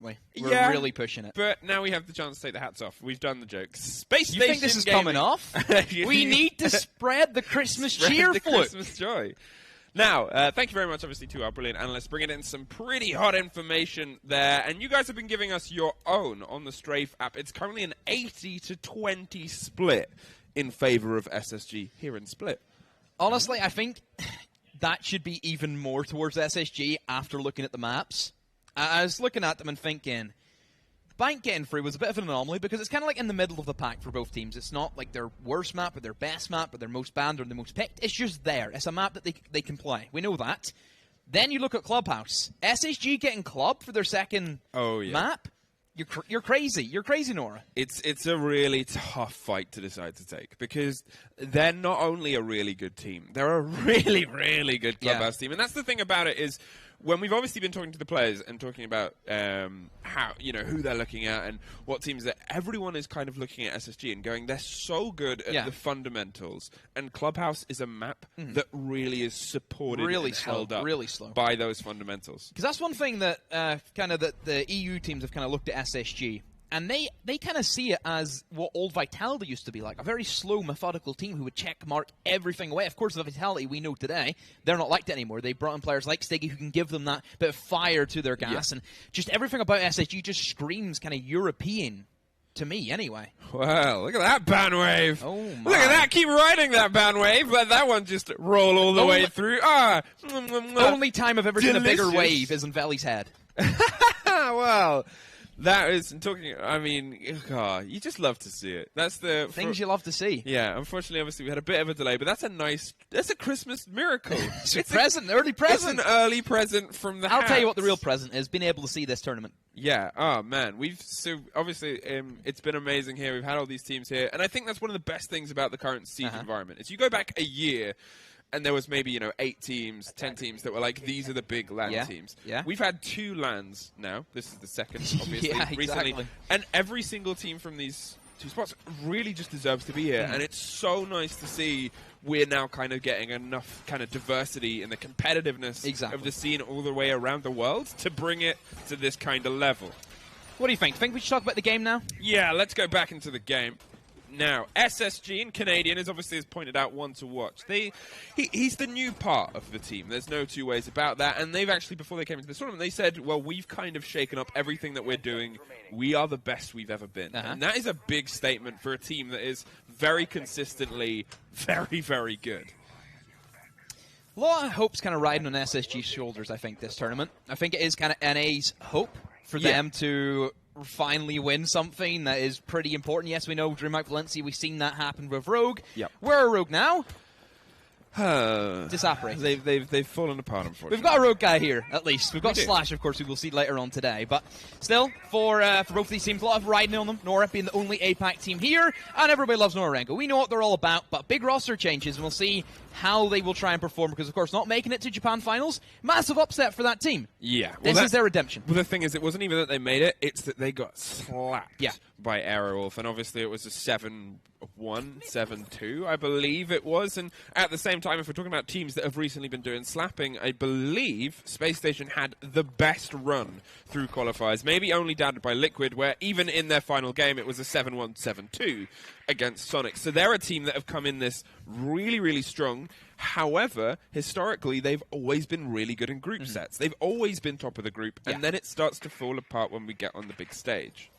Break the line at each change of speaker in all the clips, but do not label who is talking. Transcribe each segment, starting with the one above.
We're
really pushing it.
But now we have the chance to take the hats off. We've done the jokes. Spacestation.
You think this is coming off? We need to spread the Christmas cheer,
the Christmas joy. Now, thank you very much, obviously, to our brilliant analysts, bringing in some pretty hot information there. And you guys have been giving us your own on the Strafe app. It's currently an 80-20 split in favor of SSG here in Split.
Honestly, I think that should be even more towards SSG after looking at the maps. I was looking at them and thinking, Bank getting through was a bit of an anomaly because it's kind of like in the middle of the pack for both teams. It's not like their worst map or their best map or their most banned or the most picked. It's just there. It's a map that they can play. We know that. Then you look at Clubhouse. SSG getting clubbed for their second map. You're crazy. You're crazy, Nora.
It's a really tough fight to decide to take because they're not only a really good team, they're a really, really good Clubhouse team. And that's the thing about it is when we've obviously been talking to the players and talking about how, who they're looking at and what teams that everyone is kind of looking at SSG and going, they're so good at the fundamentals. And Clubhouse is a map that really is supported and held up by those fundamentals.
Because that's one thing that the EU teams have kind of looked at SSG. And they kind of see it as what old Vitality used to be like, a very slow, methodical team who would check mark everything away. Of course, the Vitality we know today, they're not like that anymore. They brought in players like Stiggy who can give them that bit of fire to their gas. And just everything about SSG just screams kind of European to me, anyway.
Wow, look at that ban wave.
Oh, my.
Look at that. Keep riding that ban wave. Let that one just roll all the way through.
Only time I've ever seen a bigger wave is in Veli's head.
Well... That is, you just love to see it. That's the...
Things you love to see.
Yeah, unfortunately, obviously, we had a bit of a delay, but that's a Christmas miracle.
It's a present, early present.
It's an early present from the
I'll tell you what the real present is, being able to see this tournament.
Yeah, oh man, obviously, it's been amazing here. We've had all these teams here, and I think that's one of the best things about the current Siege environment. Is you go back a year... And there was maybe, 8 teams, 10 teams that were like, these are the big LAN teams.
Yeah.
We've had 2 LANs now. This is the second, obviously, recently.
Exactly.
And every single team from these 2 spots really just deserves to be here. And it's so nice to see we're now kind of getting enough kind of diversity in the competitiveness of the scene all the way around the world to bring it to this kind of level.
What do you think? Think we should talk about the game now?
Yeah, let's go back into the game. Now, SSG and Canadian is obviously, as pointed out, one to watch. He's the new part of the team. There's no two ways about that. And they've actually, before they came into this tournament, they said, well, we've kind of shaken up everything that we're doing. We are the best we've ever been. And that is a big statement for a team that is very consistently very, very good.
A lot of hope's kind of riding on SSG's shoulders, I think, this tournament. I think it is kind of NA's hope for them to finally win something that is pretty important. Yes, we know DreamHack Valencia, we've seen that happen with Rogue.
Yep.
Where are Rogue now? Disapparated.
They've fallen apart, unfortunately.
We've got a Rogue guy here, at least. We've got Slash, of course, who we'll see later on today. But still, for both of these teams, a lot of riding on them. Nora being the only APAC team here, and everybody loves Nora-Rengo. We know what they're all about, but big roster changes, and we'll see how they will try and perform, because, of course, not making it to Japan Finals, massive upset for that team.
Yeah.
This is their redemption.
Well, the thing is, it wasn't even that they made it, it's that they got slapped by Aerowolf, and obviously it was a 7-1, 7-2, I believe it was. And at the same time, if we're talking about teams that have recently been doing slapping, I believe Spacestation had the best run through qualifiers, maybe only doubted by Liquid, where even in their final game it was a 7-1, 7-2 against Sonic. So they're a team that have come in this really, really strong. However, historically, they've always been really good in group sets. They've always been top of the group, and then it starts to fall apart when we get on the big stage.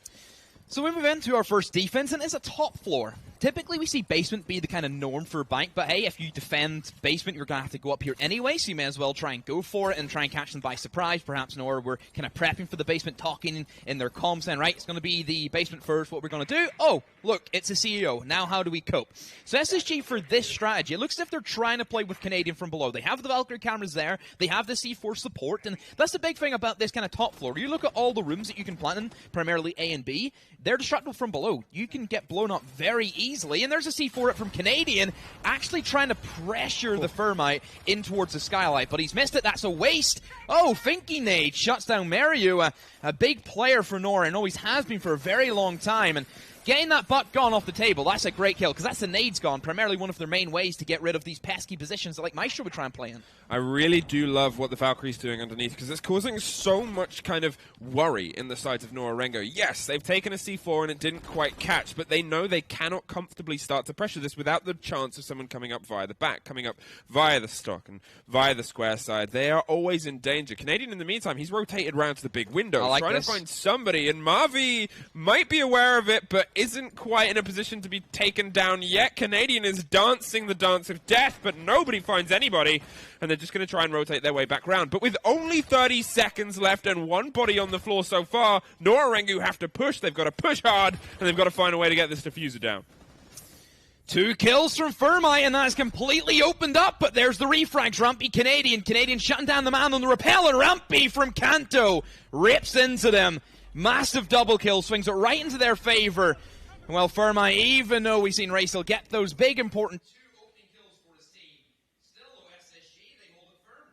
So we move into our first defense, and it's a top floor. Typically, we see basement be the kind of norm for Bank, but hey, if you defend basement, you're going to have to go up here anyway, so you may as well try and go for it and try and catch them by surprise. Perhaps Nora were kind of prepping for the basement, talking in their comms, saying, right, it's going to be the basement first, what we're going to do. Oh, look, it's a CEO. Now how do we cope? So SSG, for this strategy, it looks as if they're trying to play with Canadian from below. They have the Valkyrie cameras there. They have the C4 support, and that's the big thing about this kind of top floor. You look at all the rooms that you can plant in, primarily A and B, they're destructible from below. You can get blown up very easily, and there's a C4 up from Canadian, actually trying to pressure the Thermite in towards the skylight, but he's missed it. That's a waste. Oh, Thinking Nade shuts down Mario, a big player for Nora, and always has been for a very long time, and Getting that butt gone off the table, that's a great kill, because that's the nades gone, primarily one of their main ways to get rid of these pesky positions that like Maestro would try and play in.
I really do love what the Valkyrie's doing underneath, because it's causing so much kind of worry in the sides of Nora-Rengo. Yes, they've taken a C4 and it didn't quite catch, but they know they cannot comfortably start to pressure this without the chance of someone coming up via the back, coming up via the stock and via the square side. They are always in danger. Canadian, in the meantime, he's rotated round to the big window, trying to find somebody, and Marvi might be aware of it, but isn't quite in a position to be taken down yet. Canadian is dancing the dance of death, but nobody finds anybody, and they're just going to try and rotate their way back round. But with only 30 seconds left and one body on the floor so far, Nora-Rengo have to push. They've got to push hard, and they've got to find a way to get this diffuser down.
2 kills from Fermi, and that is completely opened up, but there's the refrags. Rampy Canadian shutting down the man on the repeller. Rampy from Kanto rips into them. Massive double kill, swings it right into their favor. Well, Fermi, even though we've seen Racel get those big, important 2 opening kills for his team, still though SSG, they hold it firm.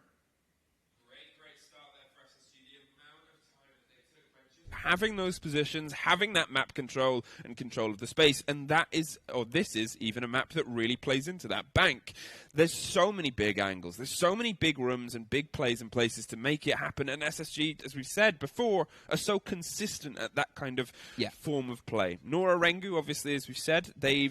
Great start there for SSG. The amount of time that they took by having those positions, having that map control and control of the space, and that is, or this is even a map that really plays into that bank. There's so many big angles, there's so many big rooms and big plays and places to make it happen, and SSG, as we've said before, are so consistent at that kind of form of play. Nora-Rengo, obviously, as we've said, they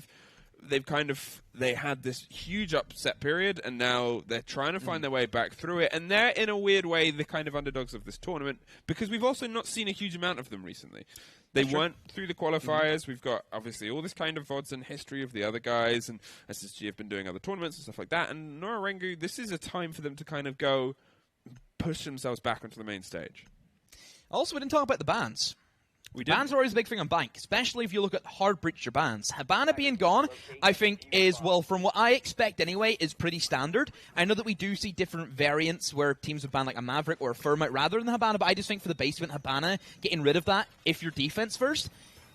had this huge upset period, and now they're trying to find their way back through it, and they're, in a weird way, the kind of underdogs of this tournament, because we've also not seen a huge amount of them recently. They weren't through the qualifiers. We've got, obviously, all this kind of VODs and history of the other guys, and SSG have been doing other tournaments and stuff like that, and Nora-Rengo, this is a time for them to kind of go push themselves back onto the main stage.
Also, we didn't talk about the bans. Bans are always a big thing on Bank, especially if you look at hard breacher bans. Habana being gone, I think is, well, from what I expect anyway, is pretty standard. I know that we do see different variants where teams would ban like a Maverick or a Fermite rather than Habana, but I just think for the basement, Habana, getting rid of that, if you're defense first,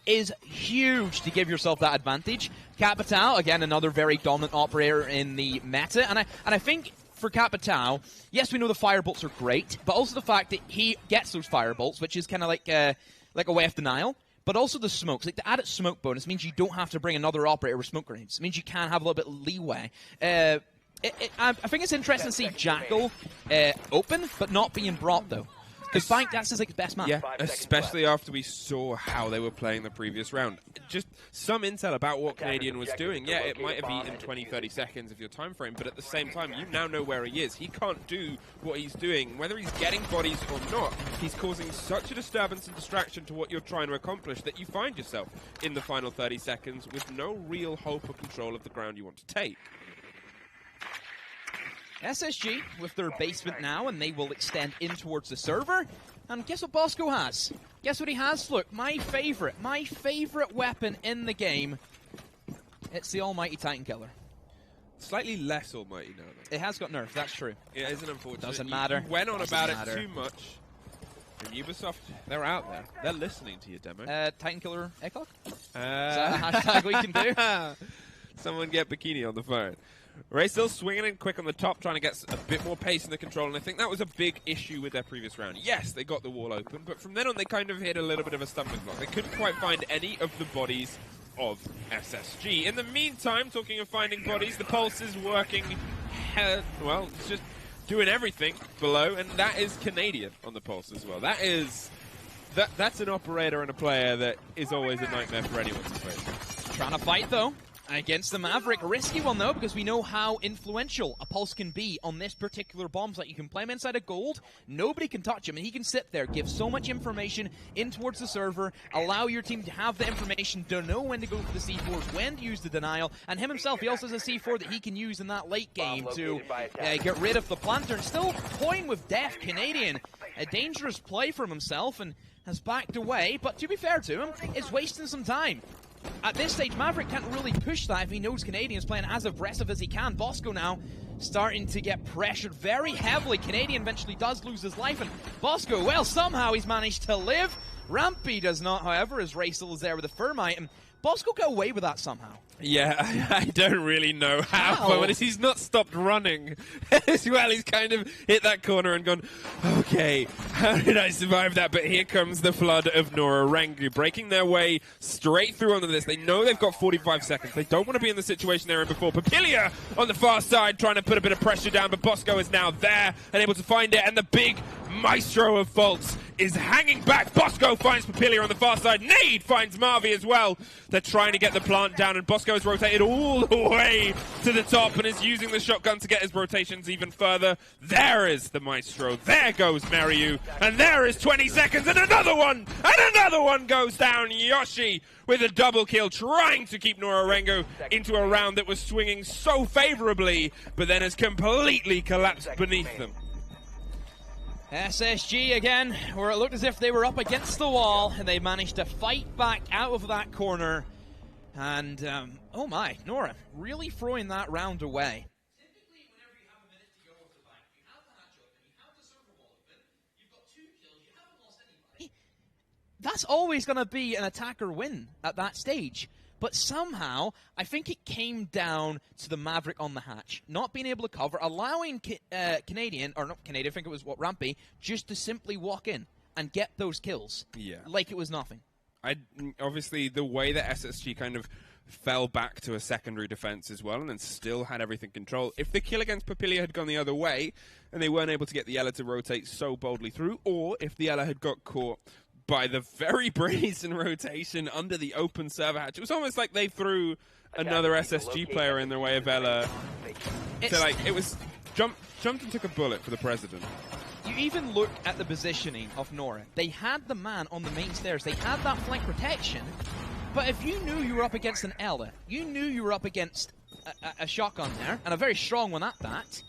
is huge to give yourself that advantage. Capital, again, another very dominant operator in the meta, and I think for Capital, yes, we know the firebolts are great, but also the fact that he gets those firebolts, which is kind of like a way of denial, but also the smokes. Like the added smoke bonus means you don't have to bring another operator with smoke grenades. It means you can have a little bit of leeway. I think it's interesting to see Jackal open, but not being brought, though. Because Bank, that's his best map.
Yeah, especially after we saw how they were playing the previous round. Just some intel about what Canadian was doing. Yeah, it might have eaten 20, 30 seconds of your time frame, but at the same time, you now know where he is. He can't do what he's doing. Whether he's getting bodies or not, he's causing such a disturbance and distraction to what you're trying to accomplish that you find yourself in the final 30 seconds with no real hope or control of the ground you want to take.
SSG with their basement now, and they will extend in towards the server. And guess what Bosco has? Guess what he has? Look, my favorite weapon in the game. It's the almighty Titan Killer.
Slightly less almighty now, though.
It has got nerfed, that's true.
Yeah, it isn't unfortunate.
Doesn't matter.
You went on about it too much. And Ubisoft, they're out there. They're listening to your demo.
Titan Killer Echoc? Is that a hashtag we can do?
Someone get Bikini on the phone. Ray still swinging in quick on the top, trying to get a bit more pace in the control, and I think that was a big issue with their previous round. Yes, they got the wall open, but from then on they kind of hit a little bit of a stumbling block. They couldn't quite find any of the bodies of SSG. In the meantime, talking of finding bodies, the Pulse is working, well, it's just doing everything below, and that is Canadian on the Pulse as well. That's an operator and a player that is always a nightmare for anyone to face.
Trying to fight, though. Against the Maverick, a risky one though, because we know how influential a Pulse can be on this particular bomb site. You can play him inside a gold, nobody can touch him, and he can sit there, give so much information in towards the server, allow your team to have the information, to know when to go for the C4s, when to use the denial, and him himself, he also has a C4 that he can use in that late game to get rid of the planter, and still toying with death. Canadian, a dangerous play from himself, and has backed away, but to be fair to him, is wasting some time. At this stage, Maverick can't really push that if he knows Canadian is playing as aggressive as he can. Bosco now starting to get pressured very heavily. Canadian eventually does lose his life, and Bosco, well, somehow he's managed to live. Rampy does not, however, as Ray still is there with the Thermite, and Bosco got away with that somehow.
Yeah, I don't really know how, but he's not stopped running as well. He's kind of hit that corner and gone, okay, how did I survive that? But here comes the flood of Nora-Rengo, breaking their way straight through onto this. They know they've got 45 seconds. They don't want to be in the situation they were in before. Papilia on the far side trying to put a bit of pressure down, but Bosco is now there and able to find it, and the big maestro of faults is hanging back. Bosco finds Papilia on the far side. Nade finds Marvi as well. They're trying to get the plant down, and Bosco is rotated all the way to the top and is using the shotgun to get his rotations even further. There is the maestro. There goes Mariu. And there is 20 seconds, and another one! And another one goes down. Yoshi with a double kill, trying to keep Nora-Rengo into a round that was swinging so favorably, but then has completely collapsed beneath them.
SSG again, where it looked as if they were up against the wall, and they managed to fight back out of that corner. And, oh my, Nora really throwing that round away. Typically, whenever you have a minute to go off the back, you have the hatch open, you have the server wall open, you've got 2 kills, you haven't lost anybody. That's always going to be an attacker win at that stage. But somehow, I think it came down to the Maverick on the hatch, not being able to cover, allowing Canadian, or not Canadian, I think it was, Rampy, just to simply walk in and get those kills. Yeah. Like it was nothing.
Obviously, the way that SSG kind of fell back to a secondary defense as well and then still had everything controlled. If the kill against Papilia had gone the other way and they weren't able to get the Ella to rotate so boldly through, or if the Ella had got caught by the very brazen rotation under the open server hatch, it was almost like they threw another SSG player in their way of Ella. So, like, it was jumped and took a bullet for the president.
You even look at the positioning of Nora. They had the man on the main stairs. They had that flank protection. But if you knew you were up against an Ella, you knew you were up against a shotgun there, and a very strong one at that,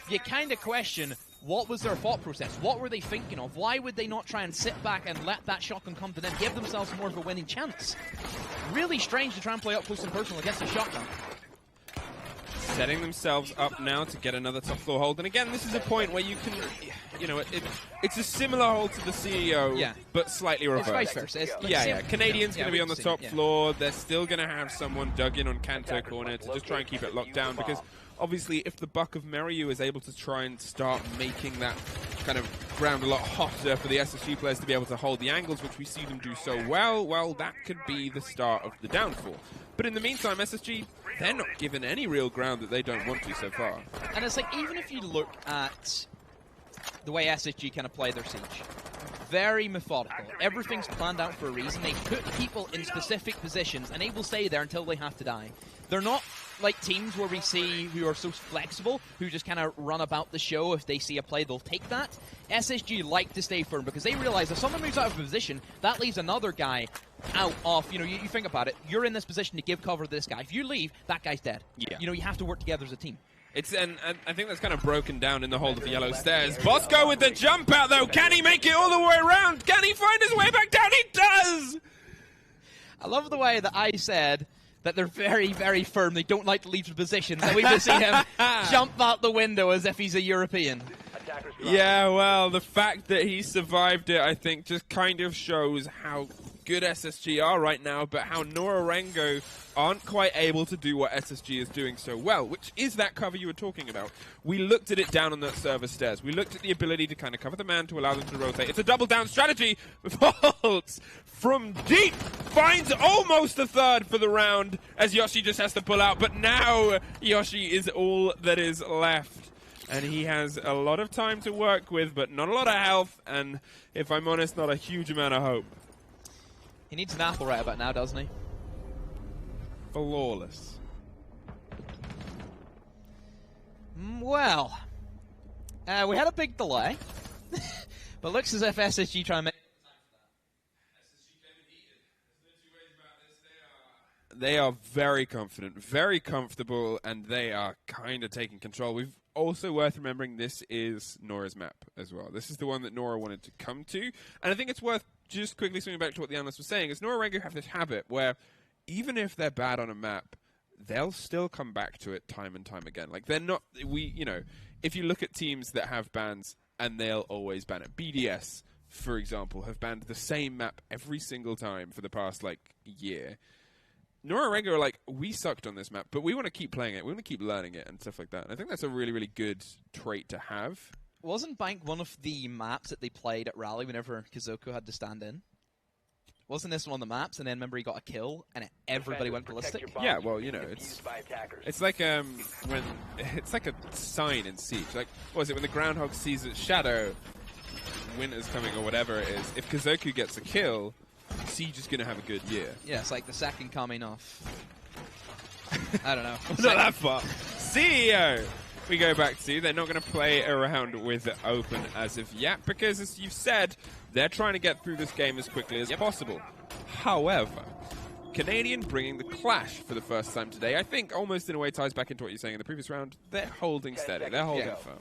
you kind of question, what was their thought process? What were they thinking of? Why would they not try and sit back and let that shotgun come to them, give themselves more of a winning chance? Really strange to try and play up close and personal against a shotgun.
Setting themselves up now to get another top floor hold. And again, this is a point where you can, you know, it's a similar hold to the CEO, but slightly reversed.
It's vice versa. It's like
Canadian's going to be on the top floor. They're still going to have someone dug in on Kanto corner to just try and keep it locked down, because obviously if the Buck of Mariu is able to try and start making that kind of ground a lot hotter for the SSG players to be able to hold the angles, which we see them do so well, that could be the start of the downfall. But in the meantime, SSG, they're not given any real ground that they don't want to so far.
And it's like, even if you look at the way SSG kind of play their siege, very methodical. Everything's planned out for a reason. They put people in specific positions, and they will stay there until they have to die. They're not like teams where we see who are so flexible, who just kind of run about the show. If they see a play, they'll take that. SSG like to stay firm because they realize if someone moves out of position, that leaves another guy out of, you know, you think about it, you're in this position to give cover to this guy. If you leave, that guy's dead. Yeah. You know, you have to work together as a team.
And I think that's kind of broken down in the hold of the yellow stairs. Bosco with the jump out, though. Can he make it all the way around? Can he find his way back down? He does!
I love the way that I said that they're very, very firm. They don't like to leave the positions. And we just see him jump out the window as if he's a European.
Yeah, well, the fact that he survived it, I think, just kind of shows how good SSG are right now, but how Nora-Rengo aren't quite able to do what SSG is doing so well, which is that cover you were talking about. We looked at it down on that server stairs. We looked at the ability to kind of cover the man to allow them to rotate. It's a double down strategy. Faults from deep finds almost a third for the round as Yoshi just has to pull out, but now Yoshi is all that is left. And he has a lot of time to work with, but not a lot of health, and if I'm honest, not a huge amount of hope.
He needs an apple right about now, doesn't he?
Flawless.
Well, we had a big delay, but looks as if SSG try and make...
They are very confident, very comfortable, and they are kind of taking control. We've also worth remembering this is Nora's map as well. This is the one that Nora wanted to come to, and I think it's worth just quickly swinging back to what the analyst was saying, is Nora-Rengo have this habit where even if they're bad on a map, they'll still come back to it time and time again. Like, they're not, you know, if you look at teams that have bans, and they'll always ban it. BDS, for example, have banned the same map every single time for the past, like, year. Nora-Rengo are like, we sucked on this map, but we want to keep playing it. We want to keep learning it and stuff like that. And I think that's a really, really good trait to have.
Wasn't Bank one of the maps that they played at Rally whenever Kazuko had to stand in? Wasn't this one of the maps? And then remember he got a kill and everybody went ballistic?
Yeah, well, you know, it's like when it's like a sign in Siege. Like, what was it when the Groundhog sees its shadow, winter's coming or whatever it is? If Kazuko gets a kill, Siege is going to have a good year.
Yeah, it's like the second coming of... I don't know.
Not that far. CEO! We go back to, they're not going to play around with the open as of yet, because as you've said, they're trying to get through this game as quickly as possible. However, Canadian bringing the clash for the first time today, I think almost in a way ties back into what you're saying in the previous round. They're holding steady. They're holding firm.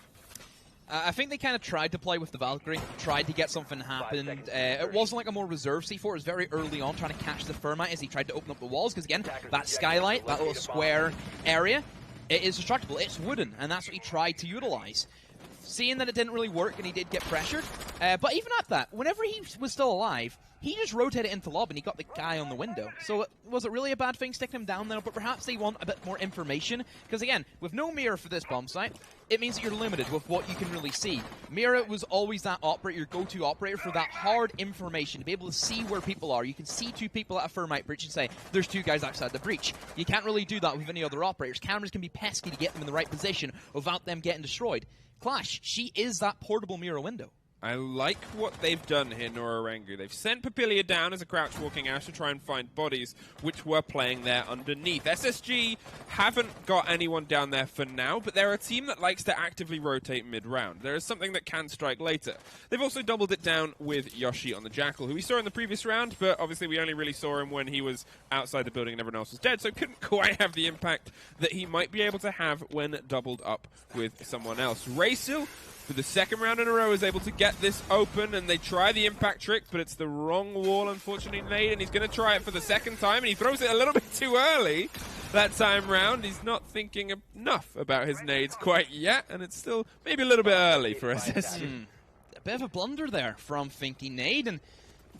I think they kind of tried to play with the Valkyrie, tried to get something happen. It wasn't like a more reserved C4. It was very early on trying to catch the Thermite as he tried to open up the walls, because again, that skylight, that little square area, it is destructible. It's wooden, and that's what he tried to utilize. Seeing that it didn't really work and he did get pressured, but even at that, whenever he was still alive, he just rotated into lob and he got the guy on the window. So was it really a bad thing sticking him down there? But perhaps they want a bit more information, because again, with no mirror for this bomb site, it means that you're limited with what you can really see. Mirror was always that operator, your go-to operator for that hard information, to be able to see where people are. You can see two people at a Thermite breach and say, there's two guys outside the breach. You can't really do that with any other operators. Cameras can be pesky to get them in the right position without them getting destroyed. Clash, she is that portable mirror window.
I like what they've done here, Nora-Rengo. They've sent Papilia down as a crouch walking out to try and find bodies which were playing there underneath. SSG haven't got anyone down there for now, but they're a team that likes to actively rotate mid-round. There is something that can strike later. They've also doubled it down with Yoshi on the Jackal, who we saw in the previous round, but obviously we only really saw him when he was outside the building and everyone else was dead, so couldn't quite have the impact that he might be able to have when doubled up with someone else. Raysil, for the second round in a row, is able to get this open, and they try the impact trick, but it's the wrong wall, unfortunately, made, and he's going to try it for the second time, and he throws it a little bit too early that time round. He's not thinking enough about his nades quite yet, and it's still maybe a little bit early for SSG.
A bit of a blunder there from Thinking Nade, and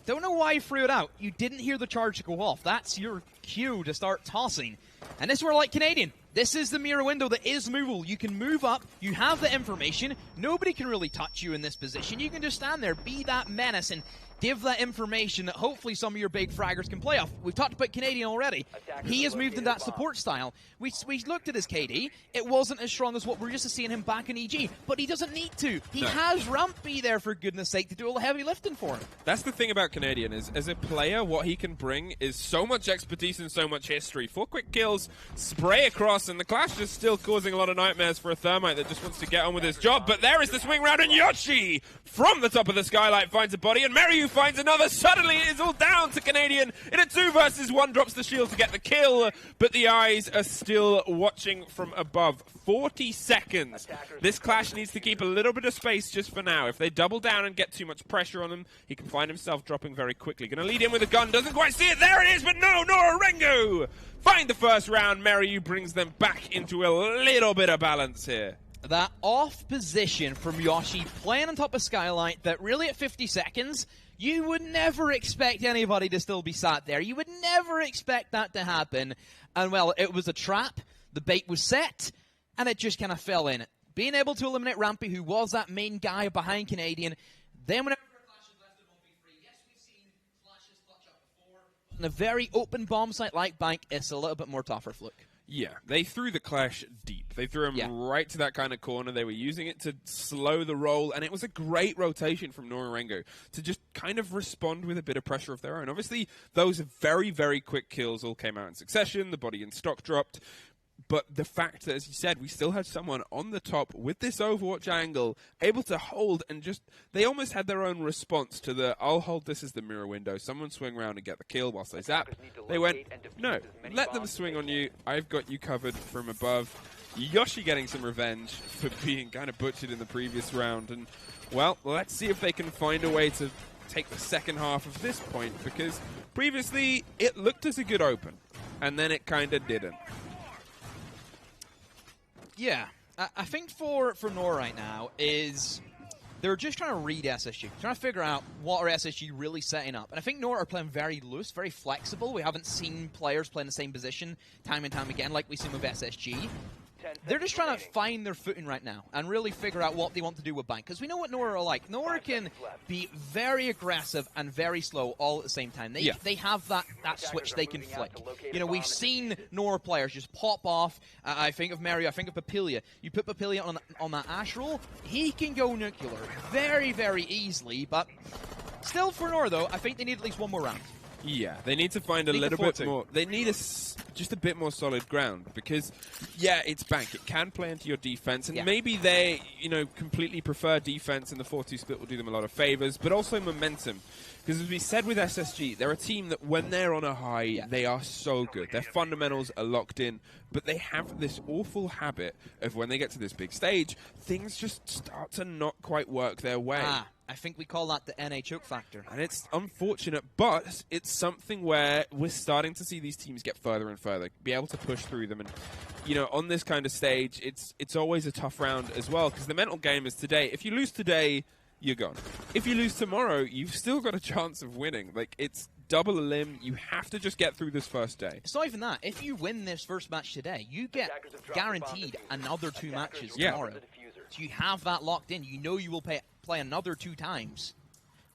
don't know why you threw it out. You didn't hear the charge go off. That's your cue to start tossing. And this is where, like Canadian, this is the mirror window that is movable. You can move up. You have the information. Nobody can really touch you in this position. You can just stand there, be that menace, and give that information that hopefully some of your big fraggers can play off. We've talked about Canadian already. He has moved in that support style. We looked at his KD. It wasn't as strong as what we're used to seeing him back in EG, but he doesn't need to. He has Rampy there, for goodness sake, to do all the heavy lifting for him.
That's the thing about Canadian, is as a player, what he can bring is so much expertise and so much history. 4 quick kills, spray across, and the Clash is still causing a lot of nightmares for a Thermite that just wants to get on with his job. But there is the swing round, and Yoshi, from the top of the skylight, finds a body, and Meryu finds another. Suddenly it is all down to Canadian in a 2 versus 1, drops the shield to get the kill, but the eyes are still watching from above. 40 seconds. This Clash needs to keep a little bit of space just for now. If they double down and get too much pressure on him, he can find himself dropping very quickly. Gonna lead in with a gun, doesn't quite see it. There it is, but no, Nora-Rengo find the first round. Meryu brings them back into a little bit of balance here.
That off position from Yoshi, playing on top of Skylight, that really at 50 seconds, you would never expect anybody to still be sat there. You would never expect that to happen. And, well, it was a trap. The bait was set, and it just kind of fell in. Being able to eliminate Rampy, who was that main guy behind Canadian, then whenever Flash is left at 1v3, yes, we've seen Flashes clutch up before. In a very open bomb site like Bank, it's a little bit more tougher, Fluke.
Yeah, they threw the Clash deep. They threw him right to that kind of corner. They were using it to slow the roll, and it was a great rotation from Nora-Rengo to just kind of respond with a bit of pressure of their own. Obviously, those very, very quick kills all came out in succession. The body and stock dropped. But the fact that, as you said, we still had someone on the top with this Overwatch angle, able to hold, and just, they almost had their own response to the, I'll hold this as the mirror window, someone swing around and get the kill whilst they zap. They went, no, let them swing on you, I've got you covered from above. Yoshi getting some revenge for being kind of butchered in the previous round, and, well, let's see if they can find a way to take the second half of this point, because previously it looked as a good open, and then it kind of didn't.
Yeah, I think for Nora right now is They're just trying to read SSG, trying to figure out what are SSG really setting up. And I think Nora are playing very loose, very flexible. We haven't seen players play in the same position time and time again like we've seen with SSG. They're just trying to find their footing right now and really figure out what they want to do with Bank. Because we know what Nora are like. Nora can be very aggressive and very slow all at the same time. They have that switch they can flick. You know, we've seen Nora players just pop off. I think of Mario, I think of Papilia. You put Papilia on that Ash roll, he can go nuclear very, very easily. But still for Nora, though, I think they need at least one more round.
Yeah, they need to find a little bit more. They need just a bit more solid ground because, yeah, it's Bank. It can play into your defense, and maybe they, completely prefer defense, and the 4-2 split will do them a lot of favors, but also momentum. Because as we said with SSG, they're a team that when they're on a high, they are so good. Their fundamentals are locked in, but they have this awful habit of when they get to this big stage, things just start to not quite work their way.
I think we call that the NA choke factor.
And it's unfortunate, but it's something where we're starting to see these teams get further and further, be able to push through them. And, on this kind of stage, it's always a tough round as well, because the mental game is today. If you lose today, you're gone. If you lose tomorrow, you've still got a chance of winning. Like, it's double a limb. You have to just get through this first day.
It's not even that. If you win this first match today, you get guaranteed another 2 matches tomorrow. So you have that locked in. You know you will play another 2 times.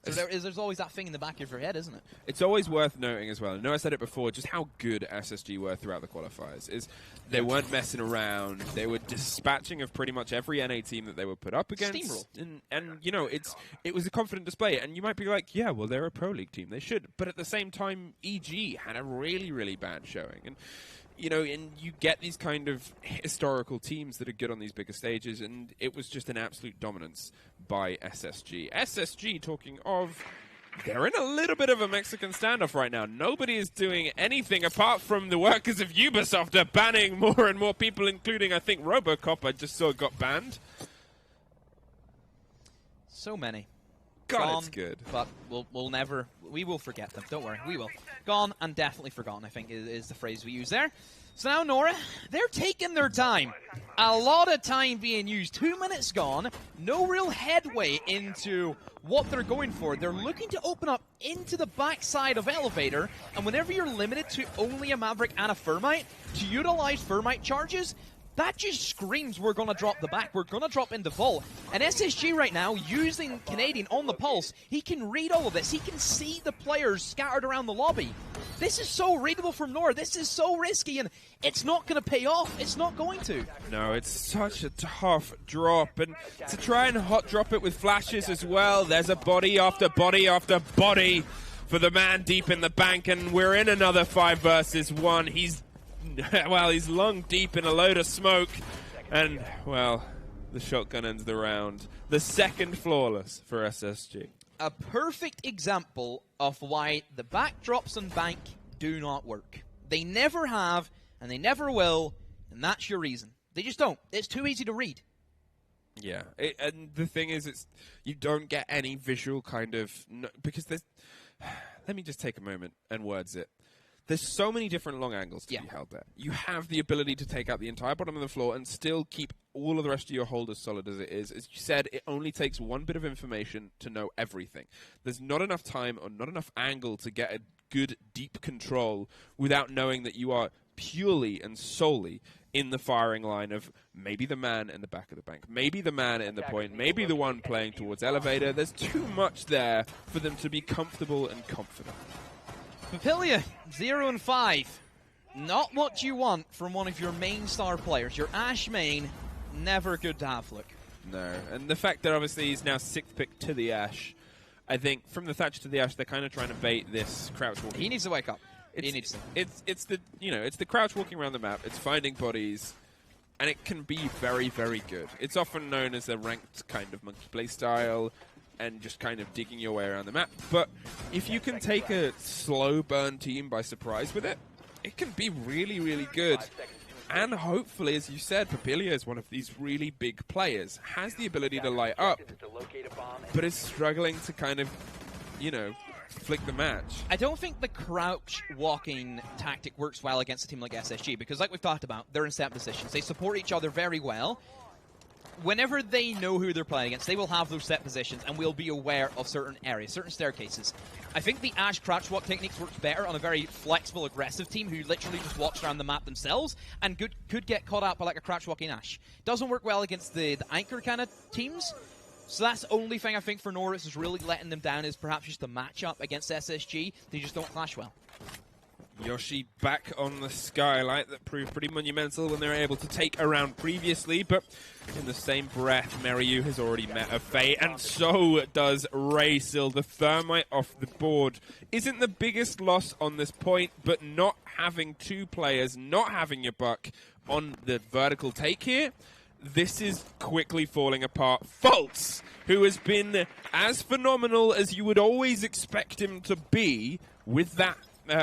So there's always that thing in the back of your head, isn't it?
It's always worth noting as well. I know I said it before, just how good SSG were throughout the qualifiers. Is they weren't messing around. They were dispatching of pretty much every NA team that they were put up against.
Steamroll.
And it was a confident display. And you might be like, yeah, well, they're a Pro League team. They should. But at the same time, EG had a really, really bad showing. And and you get these kind of historical teams that are good on these bigger stages, and it was just an absolute dominance by SSG. SSG, talking of, they're in a little bit of a Mexican standoff right now. Nobody is doing anything apart from the workers of Ubisoft are banning more and more people, including, I think, Robocop I just saw got banned.
So many.
God,
gone,
it's good.
But we will forget them. Don't worry, we will. Gone and definitely forgotten, I think is the phrase we use there. So now, Nora, they're taking their time. A lot of time being used. 2 minutes gone. No real headway into what they're going for. They're looking to open up into the backside of Elevator, and whenever you're limited to only a Maverick and a Thermite, to utilize Thermite charges, that just screams we're going to drop the back. We're going to drop into Vault. And SSG right now, using Canadian on the pulse, he can read all of this. He can see the players scattered around the lobby. This is so readable from Nora. This is so risky, and it's not going to pay off. It's not going to.
No, it's such a tough drop. And to try and hot drop it with flashes as well, there's a body after body after body for the man deep in the bank, and we're in another 5 versus 1. He's lung deep in a load of smoke, and, well, the shotgun ends the round. The second flawless for SSG.
A perfect example of why the backdrops on Bank do not work. They never have, and they never will, and that's your reason. They just don't. It's too easy to read.
Yeah, and the thing is, you don't get any visual kind of... because there's... Let me just take a moment and words it. There's so many different long angles to be held there. You have the ability to take out the entire bottom of the floor and still keep all of the rest of your hold as solid as it is. As you said, it only takes one bit of information to know everything. There's not enough time or not enough angle to get a good, deep control without knowing that you are purely and solely in the firing line of maybe the man in the back of the bank, maybe the man in the point, maybe the one playing towards Elevator. There's too much there for them to be comfortable and confident.
Papilia, 0 and 5. Not what you want from one of your main star players. Your Ash main, never good to have, look.
No, and the fact that obviously he's now 6th pick to the Ash, I think from the Thatcher to the Ash, they're kind of trying to bait this crouch walking.
He needs to wake up. He needs to.
It's the crouch walking around the map. It's finding bodies, and it can be very, very good. It's often known as a ranked kind of monkey play style, and just kind of digging your way around the map. But if you can take a slow burn team by surprise with it, it can be really, really good. And hopefully, as you said, Papilia is one of these really big players, has the ability to light up, but is struggling to kind of, flick the match.
I don't think the crouch walking tactic works well against a team like SSG, because like we've talked about, they're in set positions. They support each other very well. whenever they know who they're playing against, they will have those set positions and will be aware of certain areas, certain staircases. I think the Ashe crouch walk techniques works better on a very flexible, aggressive team who literally just walks around the map themselves and could get caught out by like a crouch walking Ashe. Doesn't work well against the anchor kind of teams. So that's the only thing I think for Norris is really letting them down is perhaps just the matchup against SSG. They just don't clash well.
Yoshi back on the skylight. That proved pretty monumental when they were able to take a round previously, but in the same breath, Meryu has already met a fate, and so does Raysil. The thermite off the board isn't the biggest loss on this point, but not having two players, not having your buck on the vertical take here, this is quickly falling apart. Fultz, who has been as phenomenal as you would always expect him to be with that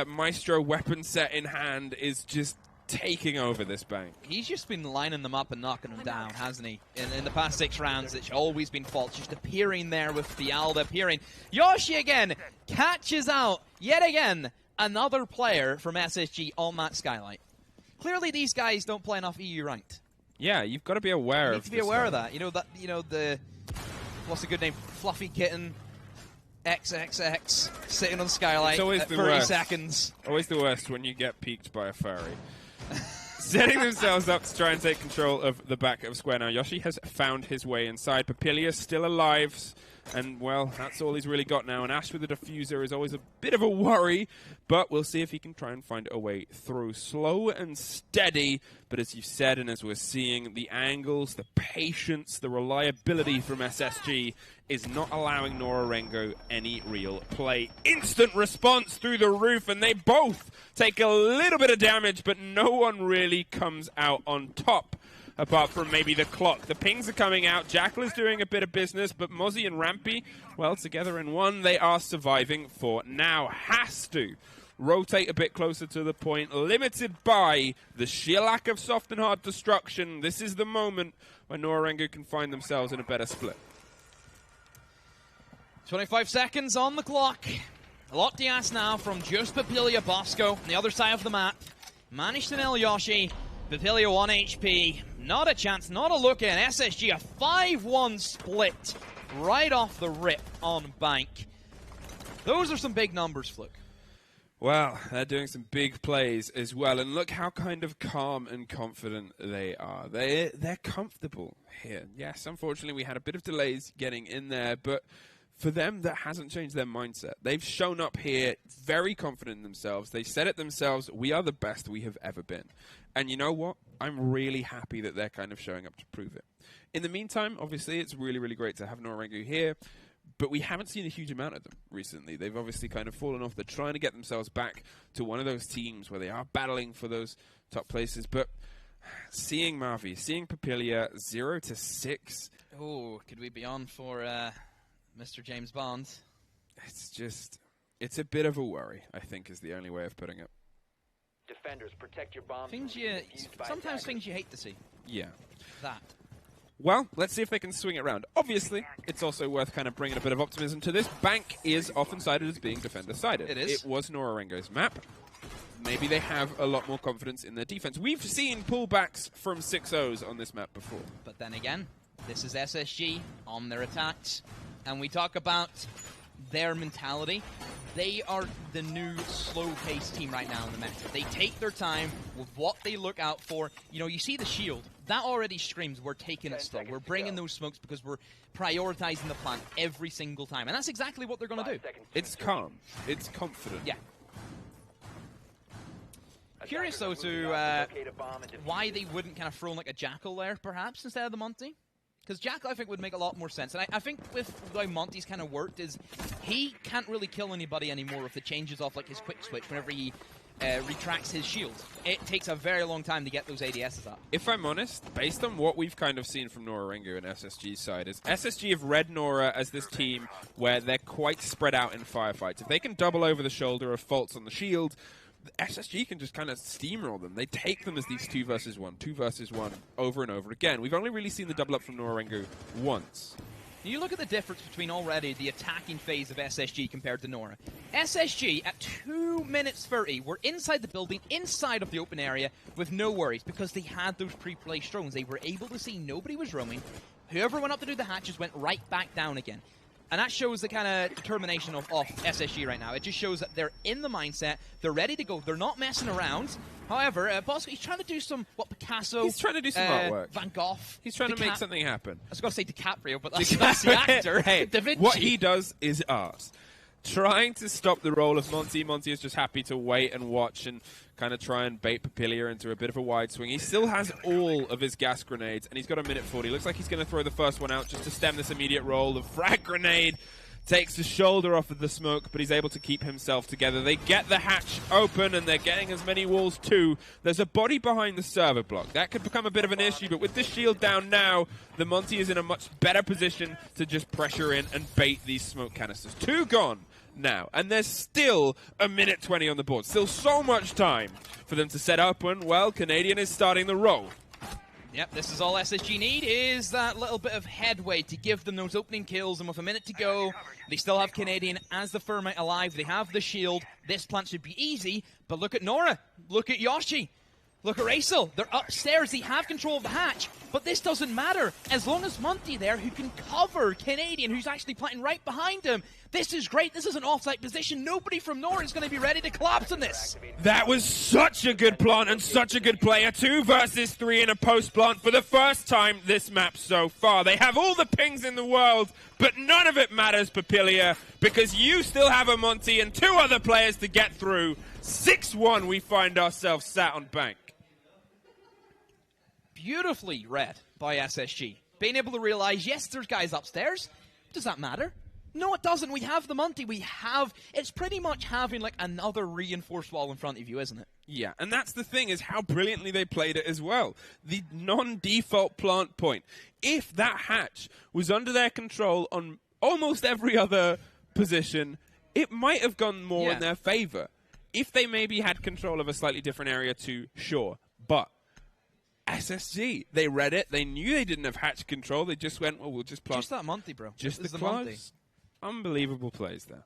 Maestro weapon set in hand, is just taking over this bank.
He's just been lining them up and knocking them down, hasn't he? In the past 6 rounds, it's always been Fultz just appearing there with Fialda appearing. Yoshi again catches out, yet again, another player from SSG on that skylight. Clearly these guys don't play enough EU ranked.
Yeah, you've got to be aware of
You need to be aware of that. You know the what's a good name? Fluffy Kitten XXX sitting on skylight
it's always
at
the
30
worst.
seconds.
Always the worst when you get peeked by a furry. Setting themselves up to try and take control of the back of square now. Yoshi has found his way inside. Papillia still alive. And, well, that's all he's really got now. And Ashe with the diffuser is always a bit of a worry, but we'll see if he can try and find a way through. Slow and steady, but as you've said, and as we're seeing, the angles, the patience, the reliability from SSG is not allowing Nora-Rengo any real play. Instant response through the roof, and they both take a little bit of damage, but no one really comes out on top. Apart from maybe the clock. The pings are coming out. Jackal is doing a bit of business, but Mozzie and Rampy, well, together in one, they are surviving for now. Has to rotate a bit closer to the point, limited by the sheer lack of soft and hard destruction. This is the moment when Nora-Rengo can find themselves in a better split.
25 seconds on the clock. A lot to ask now from just Papillia Bosco on the other side of the map. Managed to nail Yoshi. Papillia 1 HP. Not a chance, not a look in. SSG, a 5-1 split right off the rip on Bank. Those are some big numbers, Fluke.
Well, they're doing some big plays as well, and look how kind of calm and confident they are. They're comfortable here. Yes, unfortunately, we had a bit of delays getting in there, but for them, that hasn't changed their mindset. They've shown up here very confident in themselves. They said it themselves, we are the best we have ever been. And you know what? I'm really happy that they're kind of showing up to prove it. In the meantime, obviously, it's really, really great to have Nora-Rengo here, but we haven't seen a huge amount of them recently. They've obviously kind of fallen off. They're trying to get themselves back to one of those teams where they are battling for those top places. But seeing Mavi, seeing Papillia 0-6.
Oh, could we be on for Mr. James Bond?
It's a bit of a worry, I think, is the only way of putting it.
Defenders, protect your bombs.
Sometimes things you hate to see.
Yeah.
That.
Well, let's see if they can swing it around. Obviously, it's also worth kind of bringing a bit of optimism to this. Bank is often cited as being defender-sided.
It is.
It was Nora-Rengo's map. Maybe they have a lot more confidence in their defense. We've seen pullbacks from 6-0s on this map before.
But then again, this is SSG on their attacks. And we talk about their mentality. They are the new slow-paced team right now in the meta. They take their time with what they look out for. You know, you see the shield. That already screams we're taking it slow. We're bringing those smokes because we're prioritizing the plan every single time. And that's exactly what they're going to do.
It's calm. It's confident.
Yeah. Curious, though, to why they wouldn't kind of throw in like a Jackal there, perhaps, instead of the Monty. Because Jackal, I think, would make a lot more sense. And I think with the way Monty's kind of worked is he can't really kill anybody anymore with the changes off like his quick switch whenever he retracts his shield. It takes a very long time to get those ADSs up.
If I'm honest, based on what we've kind of seen from Nora-Rengo and SSG's side, is SSG have read Nora as this team where they're quite spread out in firefights. If they can double over the shoulder of Fultz on the shield, SSG can just kind of steamroll them. They take them as these 2 versus 1 over and over again. We've only really seen the double up from Nora-Rengo once.
You look at the difference between already the attacking phase of SSG compared to Nora. SSG, at 2 minutes 30, were inside the building, inside of the open area, with no worries, because they had those pre-placed drones. They were able to see nobody was roaming. Whoever went up to do the hatches went right back down again. And that shows the kind of determination of SSG right now. It just shows that they're in the mindset, they're ready to go, they're not messing around. However, Bosco, he's trying to do some, Picasso?
He's trying to do some artwork.
Van Gogh.
He's trying to make something happen.
I was going to say DiCaprio, but that's the actor.
Hey,
Da Vinci.
what he does is art. Trying to stop the roll of Monty. Monty is just happy to wait and watch and kind of try and bait Papilia into a bit of a wide swing. He still has all of his gas grenades, and he's got a minute 40. Looks like he's going to throw the first one out just to stem this immediate roll. The frag grenade takes the shoulder off of the smoke, but he's able to keep himself together. They get the hatch open, and they're getting as many walls too. There's a body behind the server block. That could become a bit of an issue, but with the shield down now, the Monty is in a much better position to just pressure in and bait these smoke canisters. 2 gone now, and there's still a minute 20 on the board. Still so much time for them to set up when, well, Canadian is starting the roll.
Yep, this is all SSG need, is that little bit of headway to give them those opening kills, and with a minute to go, they still have Canadian as the Thermite alive. They have the shield. This plant should be easy, but look at Nora. Look at Yoshi. Look at Racel. They're upstairs. They have control of the hatch, but this doesn't matter. As long as Monty there, who can cover Canadian, who's actually planting right behind him. This is great. This is an offsite position. Nobody from Nora is going to be ready to collapse on this.
That was such a good plant and such a good play. A 2 versus 3 in a post plant for the first time this map so far. They have all the pings in the world, but none of it matters, Papilia, because you still have a Monty and 2 other players to get through. 6-1, we find ourselves sat on bank.
Beautifully read by SSG. Being able to realize, yes, there's guys upstairs. Does that matter? No, it doesn't. We have the Monty. It's pretty much having like another reinforced wall in front of you, isn't it?
Yeah, and that's the thing, is how brilliantly they played it as well. The non-default plant point. If that hatch was under their control on almost every other position, it might have gone more in their favor. If they maybe had control of a slightly different area too, sure. But SSG, they read it. They knew they didn't have hatch control. They just went, well, we'll just plant.
Just that Monty, bro.
Just the close. Unbelievable plays there.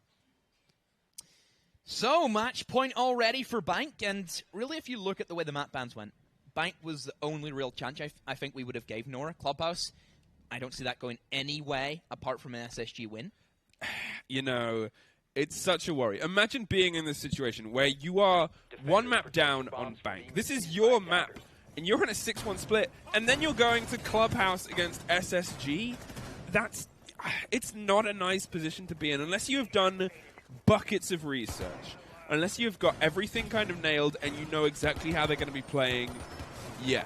So, match point already for Bank, and really if you look at the way the map bans went, Bank was the only real chance I think we would have gave Nora. Clubhouse, I don't see that going any way apart from an SSG win.
You know, it's such a worry. Imagine being in this situation where you are 1 map down on Bank. This is your map, and you're in a 6-1 split, and then you're going to Clubhouse against SSG. It's not a nice position to be in unless you have done buckets of research, unless you've got everything kind of nailed and you know exactly how they're going to be playing. Yeah,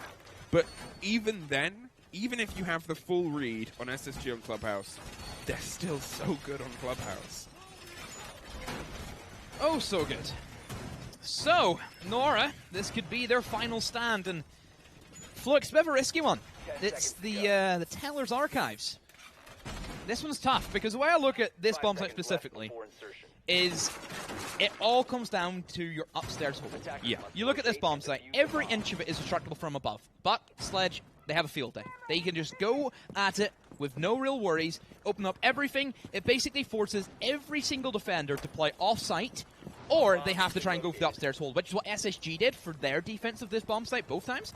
but even then, even if you have the full read on SSG on Clubhouse, they're still so good on Clubhouse.
Oh, so good. So, Nora, this could be their final stand, and Flux, a bit of a risky one. It's the Teller's Archives. This one's tough, because the way I look at this bomb site specifically is it all comes down to your upstairs hold.
Yeah.
You look at this bomb site, every inch of it is destructible from above. But Sledge, they have a field day. They can just go at it with no real worries, open up everything. It basically forces every single defender to play off-site, or they have to try and go for the upstairs hold, which is what SSG did for their defense of this bomb site both times.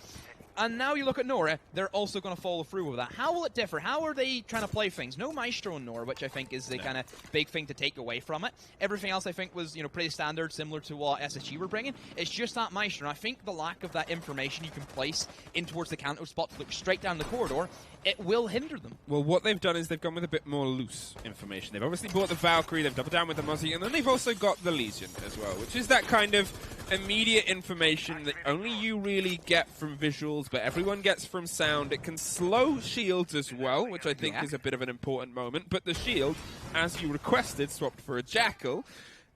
And now you look at Nora, they're also going to follow through with that. How will it differ? How are they trying to play things? No Maestro in Nora, which I think is the kind of big thing to take away from it. Everything else I think was, pretty standard, similar to what SSG were bringing. It's just that Maestro. And I think the lack of that information you can place in towards the Kanto spot to look straight down the corridor, it will hinder them.
Well, what they've done is they've gone with a bit more loose information. They've obviously bought the Valkyrie, they've doubled down with the Muzzy, and then they've also got the Legion as well, which is that kind of immediate information that only you really get from visuals, but everyone gets from sound. It can slow shields as well, which I think is a bit of an important moment, but the shield, as you requested, swapped for a Jackal,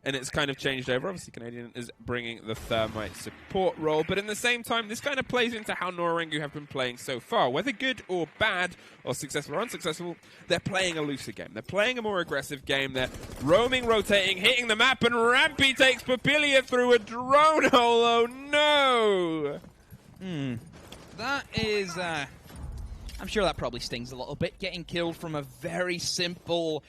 and it's kind of changed over. Obviously, Canadian is bringing the Thermite support role, but in the same time, this kind of plays into how Nora-Rengo have been playing so far. Whether good or bad, or successful or unsuccessful, they're playing a looser game. They're playing a more aggressive game. They're roaming, rotating, hitting the map, and Rampy takes Papilia through a drone hole. Oh, no!
That is I'm sure that probably stings a little bit, getting killed from a very simple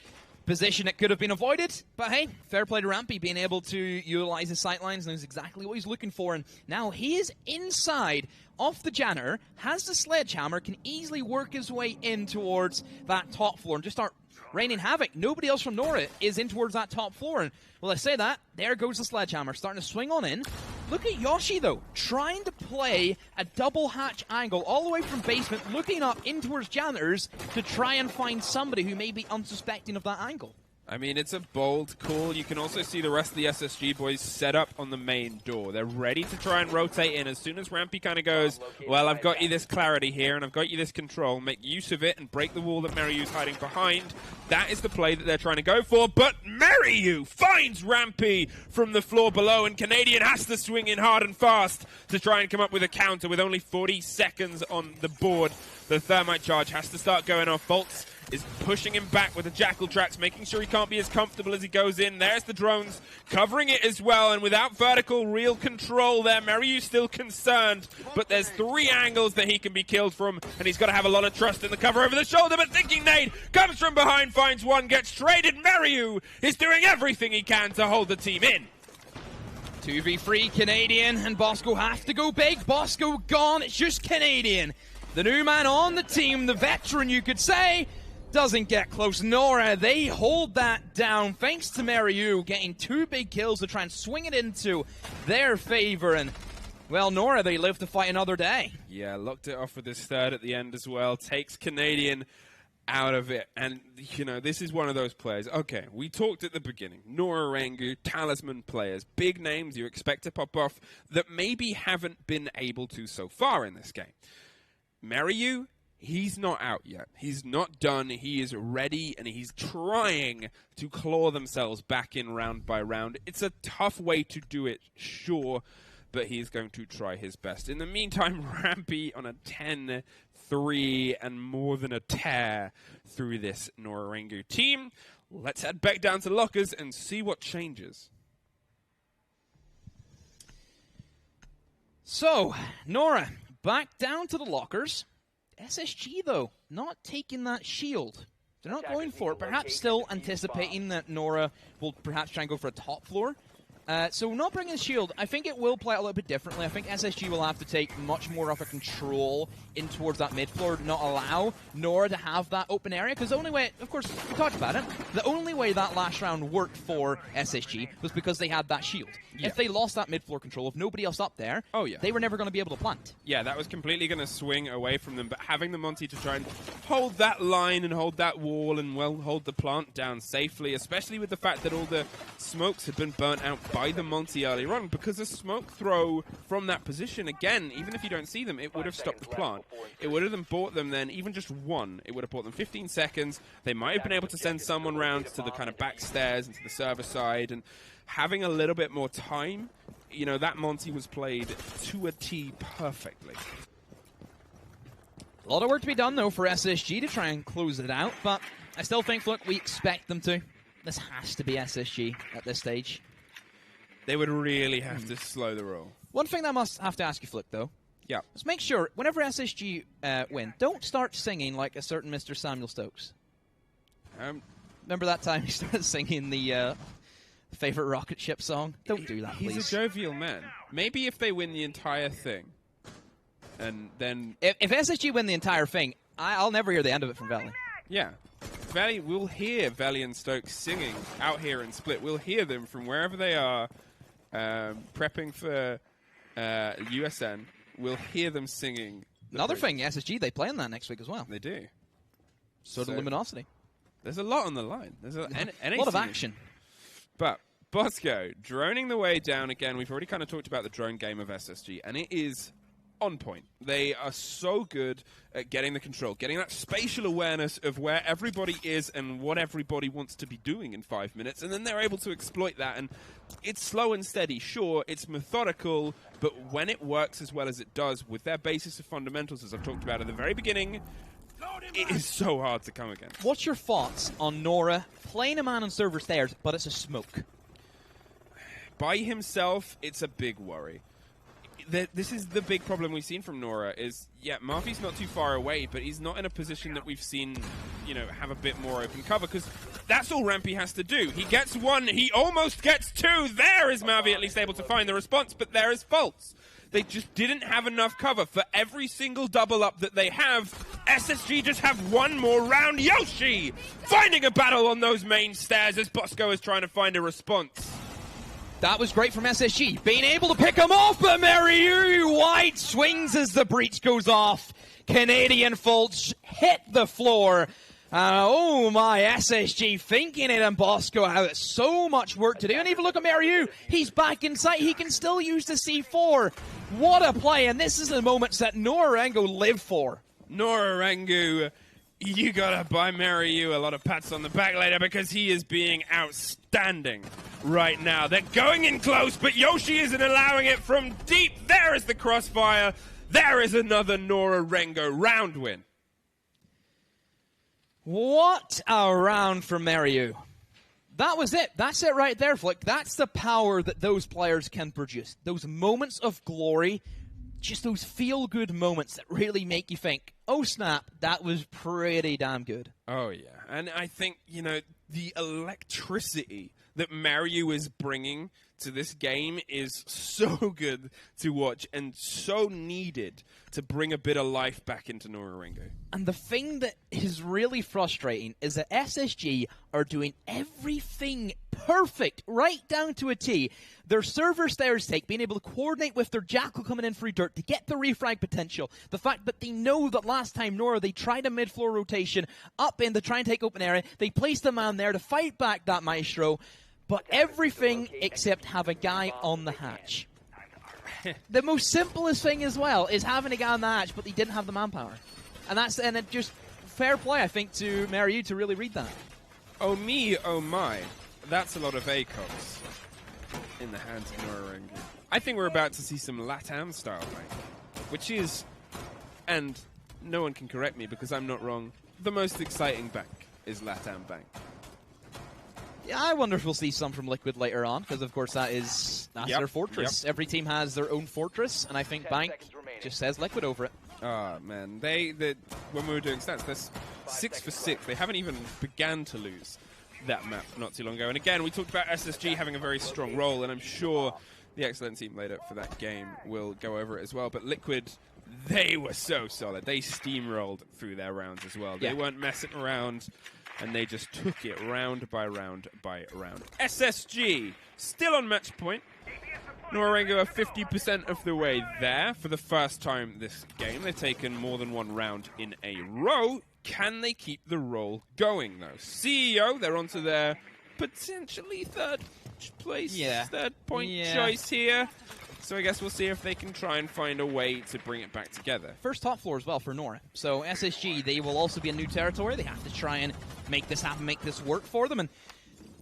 position that could have been avoided. But hey, fair play to Rampy, being able to utilize his sightlines, knows exactly what he's looking for. And now he is inside off the janitor, has the sledgehammer, can easily work his way in towards that top floor and just start raining havoc. Nobody else from Nora is in towards that top floor. And well, I say that, there goes the sledgehammer, starting to swing on in. Look at Yoshi, though, trying to play a double hatch angle all the way from basement, looking up in towards janitors to try and find somebody who may be unsuspecting of that angle.
I mean, it's a bold call. You can also see the rest of the SSG boys set up on the main door. They're ready to try and rotate in as soon as Rampy kind of goes, well, I've got you this clarity here, and I've got you this control. Make use of it and break the wall that Mariu's hiding behind. That is the play that they're trying to go for, but Mariu finds Rampy from the floor below, and Canadian has to swing in hard and fast to try and come up with a counter with only 40 seconds on the board. The thermite charge has to start going off. Bolts is pushing him back with the jackal tracks, making sure he can't be as comfortable as he goes in. There's the drones covering it as well, and without vertical real control there, Mariu's still concerned, but there's 3 angles that he can be killed from, and he's got to have a lot of trust in the cover over the shoulder, but Thinking Nade comes from behind, finds one, gets traded. Mariu is doing everything he can to hold the team in.
2v3 Canadian, and Bosco have to go big. Bosco gone, it's just Canadian. The new man on the team, the veteran you could say, doesn't get close. Nora, they hold that down thanks to Mariu getting 2 big kills to try and swing it into their favor. And, well, Nora, they live to fight another day.
Yeah, locked it off with his third at the end as well. Takes Canadian out of it. And, you know, this is one of those players. Okay, we talked at the beginning. Nora-Rengo, talisman players, big names you expect to pop off that maybe haven't been able to so far in this game. Mariu, he's not out yet. He's not done. He is ready, and he's trying to claw themselves back in round by round. It's a tough way to do it, sure, but he's going to try his best. In the meantime, Rampy on a 10-3 and more than a tear through this Nora-Rengo team. Let's head back down to lockers and see what changes.
So, Nora, back down to the lockers. SSG, though, not taking that shield. They're not going for it. Perhaps still anticipating that Nora will perhaps try and go for a top floor. So not bringing the shield, I think it will play out a little bit differently. I think SSG will have to take much more of a control in towards that mid floor, not allow Nora to have that open area. Because the only way, of course, we talked about it, the only way that last round worked for SSG was because they had that shield. Yeah. If they lost that mid floor control, if nobody else up there, they were never going to be able to plant. Yeah,
that was completely going to swing away from them. But having the Monty to try and hold that line and hold that wall and, well, hold the plant down safely, especially with the fact that all the smokes had been burnt out by the Monty earlier on, because a smoke throw from that position, again, even if you don't see them, it would have stopped the plant. It would have bought them then, even just one, it would have bought them 15 seconds. They might have been able to send someone round to the kind of back stairs into the server side, and having a little bit more time, you know, that Monty was played to a T perfectly.
A lot of work to be done, though, for SSG to try and close it out, but I still think, look, we expect them to. This has to be SSG at this stage.
They would really have to slow the roll.
One thing that I must have to ask you, Flick, though.
Yeah.
Just make sure, whenever SSG win, don't start singing like a certain Mr. Samuel Stokes. Remember that time he started singing the favorite rocket ship song? Don't do that, please.
He's a jovial man. Maybe if they win the entire thing, and then...
If SSG win the entire thing, I'll never hear the end of it from Valley.
Yeah. Valley, we'll hear Valley and Stokes singing out here in Split. We'll hear them from wherever they are, prepping for USN. We'll hear them singing.
Another thing, SSG, they play in that next week as well.
They do.
So do Luminosity.
There's a lot on the line. There's a
lot of action.
But Bosco, droning the way down again. We've already kind of talked about the drone game of SSG, and it is on point. They are so good at getting the control, getting that spatial awareness of where everybody is and what everybody wants to be doing in 5 minutes, and then they're able to exploit that. And it's slow and steady, sure, it's methodical, but when it works as well as it does with their basis of fundamentals, as I've talked about at the very beginning, it is so hard to come against.
What's your thoughts on Nora playing a man on server stairs, but it's a smoke?
By himself, it's a big worry. this is the big problem we've seen from Nora is, yeah, Marvy's not too far away, but he's not in a position that we've seen, you know, have a bit more open cover, because that's all Rampy has to do. He gets one, he almost gets two. There is Marvy at least able to find the response, but there is faults. They just didn't have enough cover. For every single double up that they have, SSG just have one more round. Yoshi finding a battle on those main stairs as Bosco is trying to find a response.
That was great from SSG, being able to pick him off, but Maryu wide swings as the breach goes off. Canadian faults hit the floor. Oh my, SSG thinking it, and Bosco has so much work to do. And even look at Maryu, he's back in sight, he can still use the C4. What a play, and this is the moments that Nora-Rengo live for.
Nora-Rengo, you gotta buy Maryu a lot of pats on the back later, because he is being outstanding right now. They're going in close, but Yoshi isn't allowing it from deep. There is the crossfire. There is another Nora-Rengo round win.
What a round from Maryu. That was it. That's it right there, Flick. That's the power that those players can produce. Those moments of glory, just those feel-good moments that really make you think, oh snap, that was pretty damn good.
Oh yeah, and I think, you know, the electricity that Maryu is bringing to this game is so good to watch and so needed to bring a bit of life back into Nora-Rengo.
And the thing that is really frustrating is that SSG are doing everything perfect, right down to a T. Their server stairs take, being able to coordinate with their Jackal coming in free dirt to get the refrag potential. The fact that they know that last time Nora, they tried a mid-floor rotation up in to try and take open area. They placed a man there to fight back that Maestro. But everything except have a guy on the hatch. The most simplest thing as well is having a guy on the hatch, but they didn't have the manpower. And it just fair play, I think, to Maryu to really read that.
Oh me, oh my. That's a lot of ACOGs in the hands of Nora-Rengo. I think we're about to see some LATAM style bank, which is, and no one can correct me because I'm not wrong, the most exciting bank is LATAM bank.
Yeah, I wonder if we'll see some from Liquid later on, because of course that's their fortress. Yep. Every team has their own fortress, and I think Bank just says Liquid over it.
Oh man, when we were doing stats, they're 6 for 6. They haven't even began to lose that map not too long ago. And again, we talked about SSG having a very strong role, and I'm sure the excellent team later for that game will go over it as well. But Liquid, they were so solid. They steamrolled through their rounds as well. They weren't messing around. And they just took it round by round by round. SSG still on match point. Nora-Rengo are 50% of the way there for the first time this game. They've taken more than one round in a row. Can they keep the roll going, though? CEO, they're onto their potentially third place, third point choice here. So I guess we'll see if they can try and find a way to bring it back together.
First top floor as well for Nora. So SSG, they will also be in new territory. They have to try and make this happen, make this work for them. And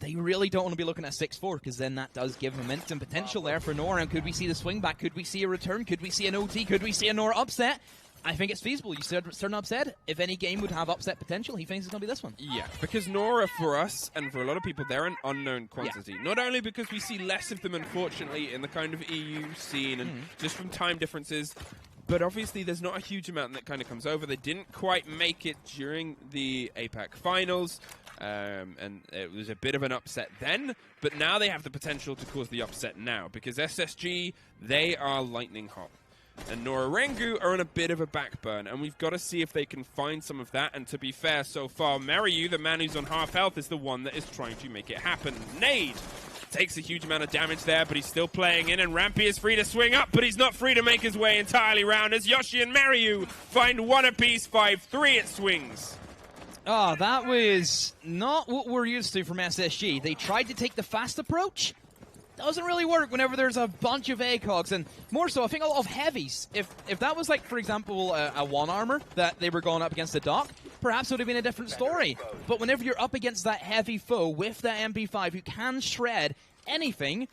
they really don't want to be looking at 6-4, because then that does give momentum potential there for Nora. And could we see the swing back? Could we see a return? Could we see an OT? Could we see a Nora upset? I think it's feasible. You said Cernab said if any game would have upset potential, he thinks it's going to be this one.
Yeah, because Nora, for us, and for a lot of people, they're an unknown quantity. Yeah. Not only because we see less of them, unfortunately, in the kind of EU scene, and just from time differences, but obviously there's not a huge amount that kind of comes over. They didn't quite make it during the APAC finals, and it was a bit of an upset then, but now they have the potential to cause the upset now, because SSG, they are lightning hot. And Nora-Rengo are on a bit of a backburn, and we've got to see if they can find some of that. And to be fair, so far, Maryu, the man who's on half health, is the one that is trying to make it happen. Nade takes a huge amount of damage there, but he's still playing in, and Rampy is free to swing up, but he's not free to make his way entirely round as Yoshi and Maryu find one apiece, 5-3 it swings.
Oh, that was not what we're used to from SSG. They tried to take the fast approach. Doesn't really work whenever there's a bunch of ACOGs, and more so, I think a lot of heavies. If that was like, for example, a one armor that they were going up against the dock, perhaps it would have been a different story. But whenever you're up against that heavy foe with that MP5 who can shred anything,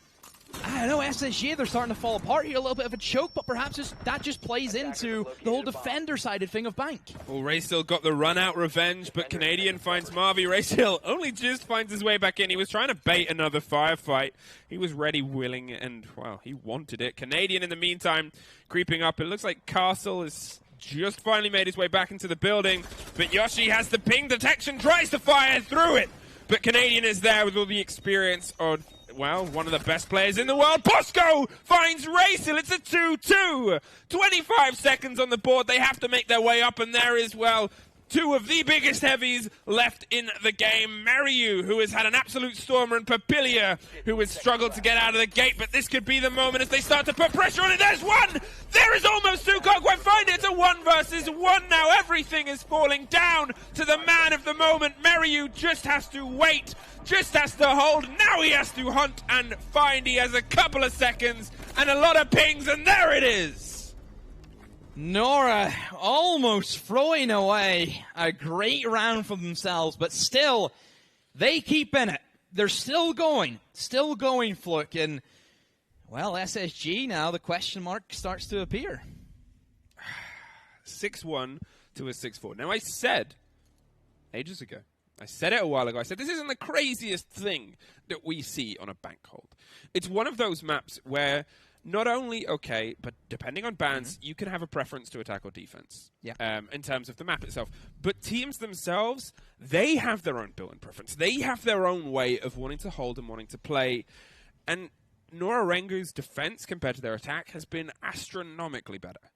I don't know, SSG, they're starting to fall apart here, a little bit of a choke, but perhaps that just plays into the whole defender-sided thing of Bank.
Well, Raystill got the run-out revenge, but Canadian finds Marvy. Raystill only just finds his way back in. He was trying to bait another firefight. He was ready, willing, and, well, he wanted it. Canadian, in the meantime, creeping up. It looks like Castle is just finally made his way back into the building, but Yoshi has the ping detection, tries to fire through it, but Canadian is there with all the experience of, well, one of the best players in the world. Bosco finds Raystill. It's a 2-2. 25 seconds on the board. They have to make their way up, and there is, well, two of the biggest heavies left in the game. Mariu, who has had an absolute stormer, and Papilia, who has struggled to get out of the gate, but this could be the moment as they start to put pressure on it. There's one! There is almost two. Can't quite find it. It's a 1 versus 1 now. Everything is falling down to the man of the moment. Mariu just has to wait, just has to hold. Now he has to hunt and find. He has a couple of seconds and a lot of pings, and there it is.
Nora almost throwing away a great round for themselves, but still, they keep in it. They're still going, Fluke, and, well, SSG now, the question mark starts to appear.
6-1 to a 6-4. Now, I said ages ago, I said it a while ago, I said this isn't the craziest thing that we see on a bank hold. It's one of those maps where not only, okay, but depending on bans, you can have a preference to attack or defense in terms of the map itself. But teams themselves, they have their own built-in preference. They have their own way of wanting to hold and wanting to play. And Nora-Rengo's defense compared to their attack has been astronomically better.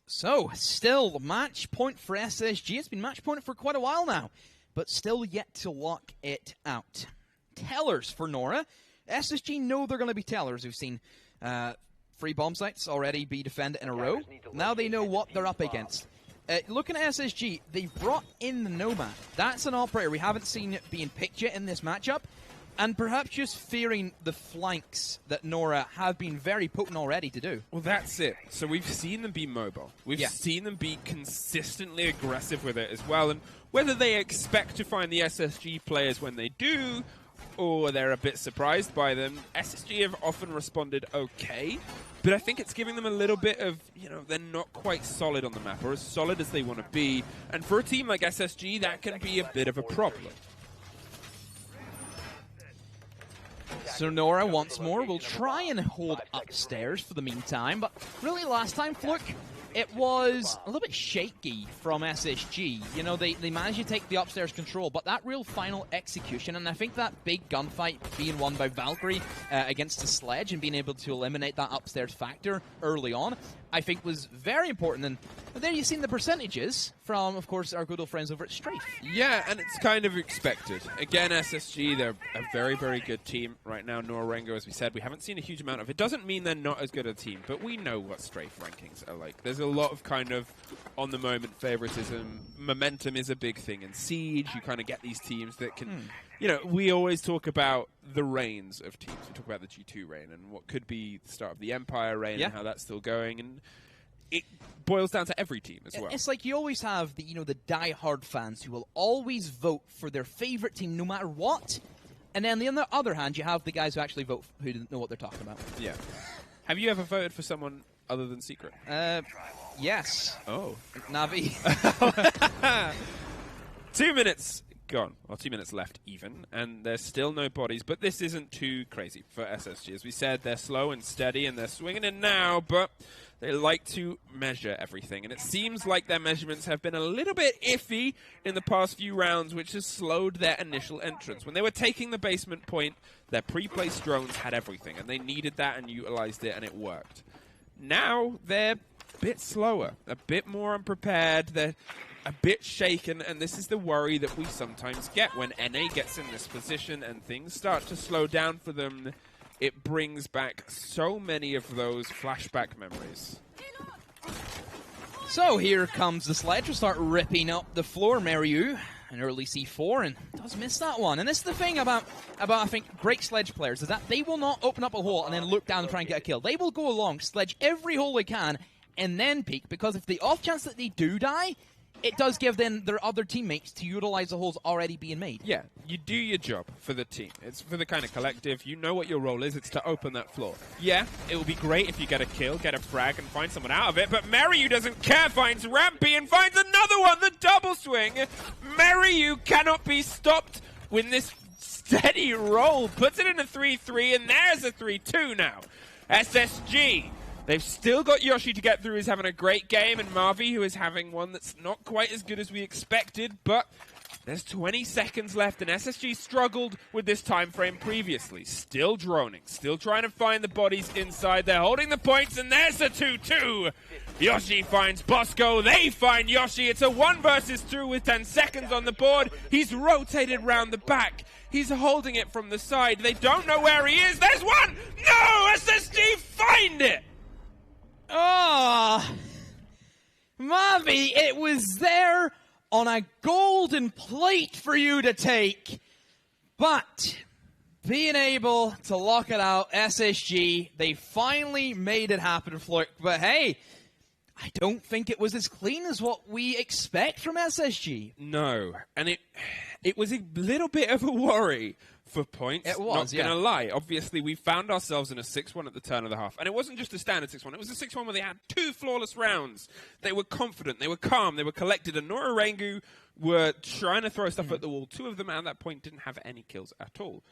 So, still match point for SSG. It's been match point for quite a while now, but still yet to lock it out. Tellers for Nora. SSG know they're going to be tellers. We've seen 3 bomb sites already be defended in a row. Now they know what they're up against. Looking at SSG, they've brought in the Nomad. That's an operator we haven't seen it being picked yet in this matchup. And perhaps just fearing the flanks that Nora have been very potent already to do.
Well, that's it. So we've seen them be mobile. We've seen them be consistently aggressive with it as well. And whether they expect to find the SSG players when they do, or they're a bit surprised by them, SSG have often responded okay, but I think it's giving them a little bit of, they're not quite solid on the map, or as solid as they want to be, and for a team like SSG, that can be a bit of a problem.
So Nora, once more, will try and hold upstairs for the meantime, but really last time, Fluke, it was a little bit shaky from SSG. They managed to take the upstairs control, but that real final execution, and I think that big gunfight being won by Valkyrie against the Sledge and being able to eliminate that upstairs factor early on, I think was very important. And there you've seen the percentages from, of course, our good old friends over at Strafe.
Yeah, and it's kind of expected. Again, SSG, they're a very, very good team right now. Nora-Rengo, as we said, we haven't seen a huge amount of it. Doesn't mean they're not as good a team, but we know what Strafe rankings are like. There's a lot of kind of on-the-moment favoritism. Momentum is a big thing. In Siege, you kind of get these teams that can... we always talk about the reigns of teams. We talk about the G2 reign and what could be the start of the Empire reign and how that's still going. And it boils down to every team as well. It's
like you always have the, the die-hard fans who will always vote for their favorite team no matter what. And then on the other hand, you have the guys who actually vote who know what they're talking about.
Yeah. Have you ever voted for someone other than Secret?
Yes.
Oh.
Navi.
2 minutes gone. Well, 2 minutes left even, and there's still no bodies, but this isn't too crazy for SSG. As we said, they're slow and steady, and they're swinging in now, but they like to measure everything, and it seems like their measurements have been a little bit iffy in the past few rounds, which has slowed their initial entrance. When they were taking the basement point, their pre-placed drones had everything, and they needed that and utilized it, and it worked. Now, they're a bit slower, a bit more unprepared, they're a bit shaken, and this is the worry that we sometimes get when NA gets in this position and things start to slow down for them. It brings back so many of those flashback memories.
So here comes the Sledge to start ripping up the floor. Mariu, an early C4, and does miss that one. And this is the thing about I think, great Sledge players, is that they will not open up a hole and then look down and try and get a kill. They will go along, sledge every hole they can, and then peek, because if the off chance that they do die, it does give then their other teammates to utilize the holes already being made.
Yeah, you do your job for the team. It's for the kind of collective. You know what your role is. It's to open that floor. Yeah, it will be great if you get a kill, get a frag, and find someone out of it, but Meryu doesn't care, finds Rampy and finds another one, the double swing. Meryu cannot be stopped with this steady roll. Puts it in a 3-3, and there's a 3-2 now. SSG. They've still got Yoshi to get through, who's having a great game, and Marvi, who is having one that's not quite as good as we expected, but there's 20 seconds left, and SSG struggled with this time frame previously. Still droning, still trying to find the bodies inside. They're holding the points, and there's the 2-2. Yoshi finds Bosco, they find Yoshi. It's a 1 versus 2 with 10 seconds on the board. He's rotated round the back. He's holding it from the side. They don't know where he is. There's one! No! SSG find it!
Oh, Mavi, it was there on a golden plate for you to take. But being able to lock it out, SSG, they finally made it happen, Flork. But hey, I don't think it was as clean as what we expect from SSG.
No, and it was a little bit of a worry for points.
It was,
not gonna lie. Obviously, we found ourselves in a 6-1 at the turn of the half. And it wasn't just a standard 6-1. It was a 6-1 where they had 2 flawless rounds. They were confident, they were calm, they were collected. And Nora-Rengo were trying to throw stuff at the wall. 2 of them at that point didn't have any kills at all.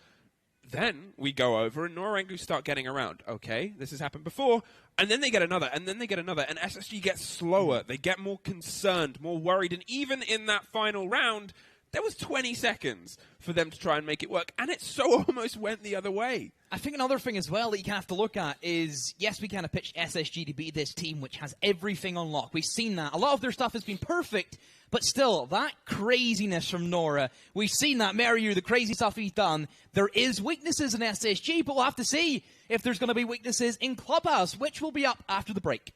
Then we go over and Nora-Rengo start getting around. Okay, this has happened before. And then they get another, and then they get another. And SSG gets slower. They get more concerned, more worried. And even in that final round, there was 20 seconds for them to try and make it work, and it so almost went the other way.
I think another thing as well that you can have to look at is, yes, we kind of pitched SSG to be this team which has everything on lock. We've seen that. A lot of their stuff has been perfect, but still, that craziness from Nora, we've seen that. Meryu, the crazy stuff he's done. There is weaknesses in SSG, but we'll have to see if there's going to be weaknesses in Clubhouse, which will be up after the break.